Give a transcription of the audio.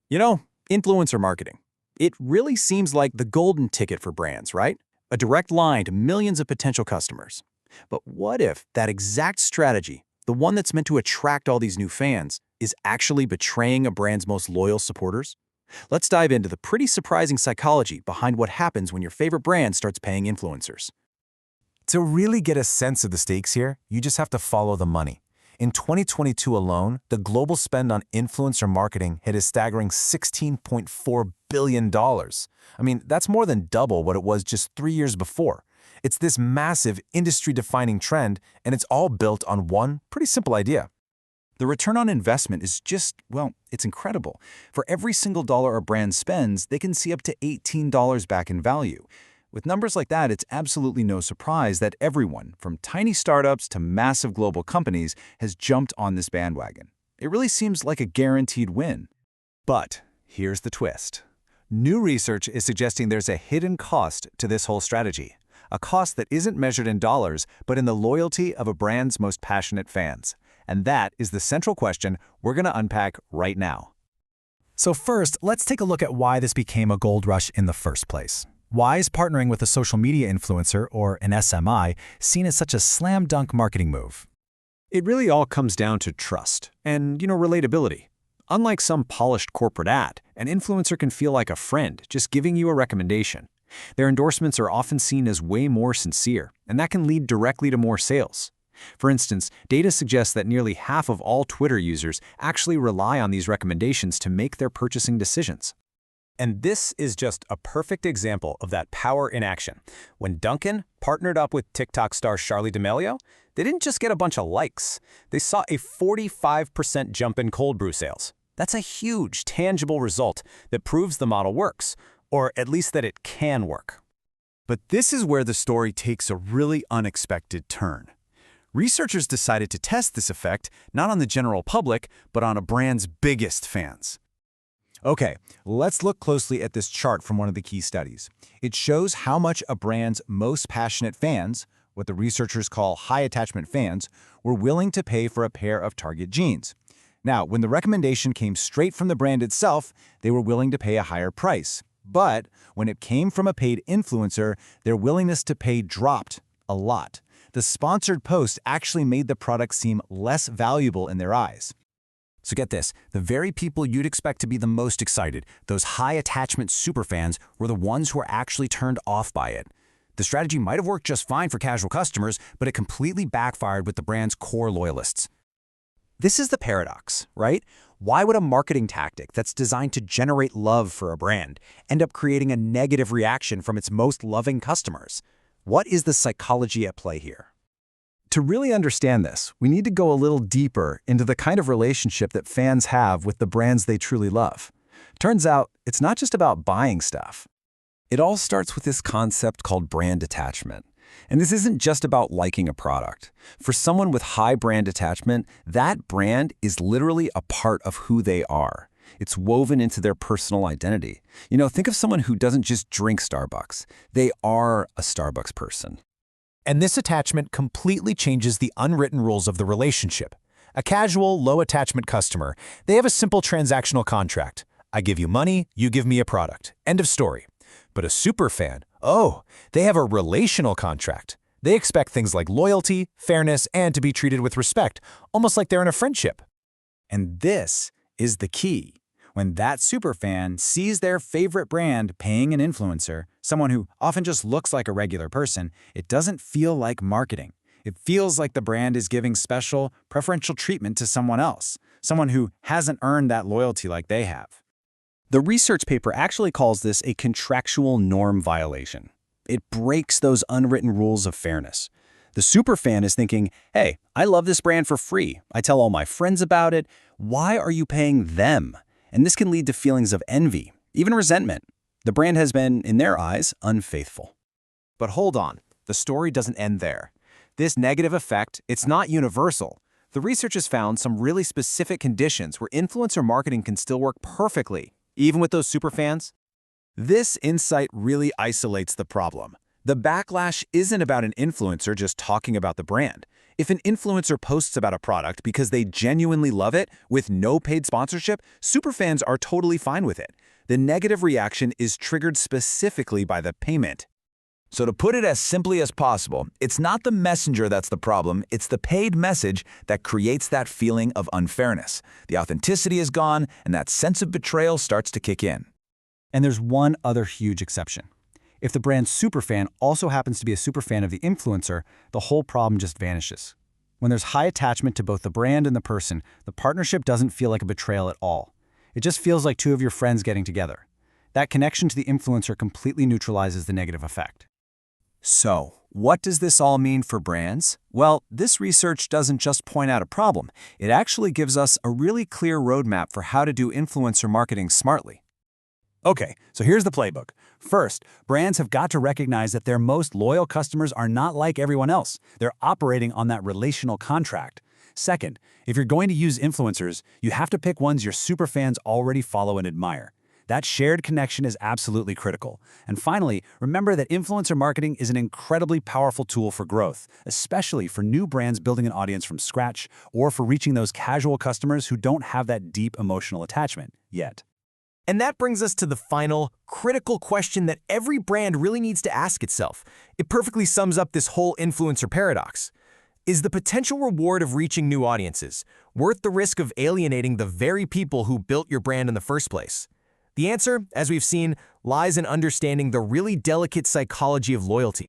You know, influencer marketing. It really seems like the golden ticket for brands, right? A direct line to millions of potential customers. But what if that exact strategy, the one that's meant to attract all these new fans, is actually betraying a brand's most loyal supporters? Let's dive into the pretty surprising psychology behind what happens when your favorite brand starts paying influencers. To really get a sense of the stakes here, you just have to follow the money. In 2022 alone, the global spend on influencer marketing hit a staggering $16.4 billion. That's more than double what it was just 3 years before. It's this massive industry-defining trend, and it's all built on one pretty simple idea. The return on investment is just, well, it's incredible. For every single dollar a brand spends, they can see up to $18 back in value. With numbers like that, it's absolutely no surprise that everyone, from tiny startups to massive global companies, has jumped on this bandwagon. It really seems like a guaranteed win. But here's the twist. New research is suggesting there's a hidden cost to this whole strategy. A cost that isn't measured in dollars, but in the loyalty of a brand's most passionate fans. And that is the central question we're going to unpack right now. So first, let's take a look at why this became a gold rush in the first place. Why is partnering with a social media influencer, or an SMI, seen as such a slam dunk marketing move? It really all comes down to trust and, relatability. Unlike some polished corporate ad, an influencer can feel like a friend just giving you a recommendation. Their endorsements are often seen as way more sincere, and that can lead directly to more sales. For instance, data suggests that nearly half of all Twitter users actually rely on these recommendations to make their purchasing decisions. And this is just a perfect example of that power in action. When Dunkin' partnered up with TikTok star Charli D'Amelio, they didn't just get a bunch of likes. They saw a 45% jump in cold brew sales. That's a huge, tangible result that proves the model works, or at least that it can work. But this is where the story takes a really unexpected turn. Researchers decided to test this effect not on the general public, but on a brand's biggest fans. Okay, let's look closely at this chart from one of the key studies. It shows how much a brand's most passionate fans, what the researchers call high attachment fans, were willing to pay for a pair of Target jeans. Now, when the recommendation came straight from the brand itself, they were willing to pay a higher price. But when it came from a paid influencer, their willingness to pay dropped a lot. The sponsored post actually made the product seem less valuable in their eyes. So get this, the very people you'd expect to be the most excited, those high attachment superfans, were the ones who were actually turned off by it. The strategy might have worked just fine for casual customers, but it completely backfired with the brand's core loyalists. This is the paradox, right? Why would a marketing tactic that's designed to generate love for a brand end up creating a negative reaction from its most loving customers? What is the psychology at play here? To really understand this, we need to go a little deeper into the kind of relationship that fans have with the brands they truly love. Turns out, it's not just about buying stuff. It all starts with this concept called brand attachment. And this isn't just about liking a product. For someone with high brand attachment, that brand is literally a part of who they are. It's woven into their personal identity. Think of someone who doesn't just drink Starbucks. They are a Starbucks person. And this attachment completely changes the unwritten rules of the relationship. A casual, low-attachment customer, they have a simple transactional contract. I give you money, you give me a product. End of story. But a superfan, they have a relational contract. They expect things like loyalty, fairness, and to be treated with respect, almost like they're in a friendship. And this is the key. When that superfan sees their favorite brand paying an influencer, someone who often just looks like a regular person, it doesn't feel like marketing. It feels like the brand is giving special, preferential treatment to someone else, someone who hasn't earned that loyalty like they have. The research paper actually calls this a contractual norm violation. It breaks those unwritten rules of fairness. The superfan is thinking, hey, I love this brand for free. I tell all my friends about it. Why are you paying them? And this can lead to feelings of envy, even resentment. The brand has been, in their eyes, unfaithful. But hold on, the story doesn't end there. This negative effect, it's not universal. The research has found some really specific conditions where influencer marketing can still work perfectly, even with those superfans. This insight really isolates the problem. The backlash isn't about an influencer just talking about the brand. If an influencer posts about a product because they genuinely love it with no paid sponsorship, superfans are totally fine with it. The negative reaction is triggered specifically by the payment. So to put it as simply as possible, it's not the messenger that's the problem, it's the paid message that creates that feeling of unfairness. The authenticity is gone, and that sense of betrayal starts to kick in. And there's one other huge exception. If the brand's superfan also happens to be a superfan of the influencer, the whole problem just vanishes. When there's high attachment to both the brand and the person, the partnership doesn't feel like a betrayal at all. It just feels like two of your friends getting together. That connection to the influencer completely neutralizes the negative effect. So, what does this all mean for brands? Well, this research doesn't just point out a problem. It actually gives us a really clear roadmap for how to do influencer marketing smartly. Okay, so here's the playbook. First, brands have got to recognize that their most loyal customers are not like everyone else. They're operating on that relational contract. Second, if you're going to use influencers, you have to pick ones your superfans already follow and admire. That shared connection is absolutely critical. And finally, remember that influencer marketing is an incredibly powerful tool for growth, especially for new brands building an audience from scratch or for reaching those casual customers who don't have that deep emotional attachment yet. And that brings us to the final, critical question that every brand really needs to ask itself. It perfectly sums up this whole influencer paradox. Is the potential reward of reaching new audiences worth the risk of alienating the very people who built your brand in the first place? The answer, as we've seen, lies in understanding the really delicate psychology of loyalty.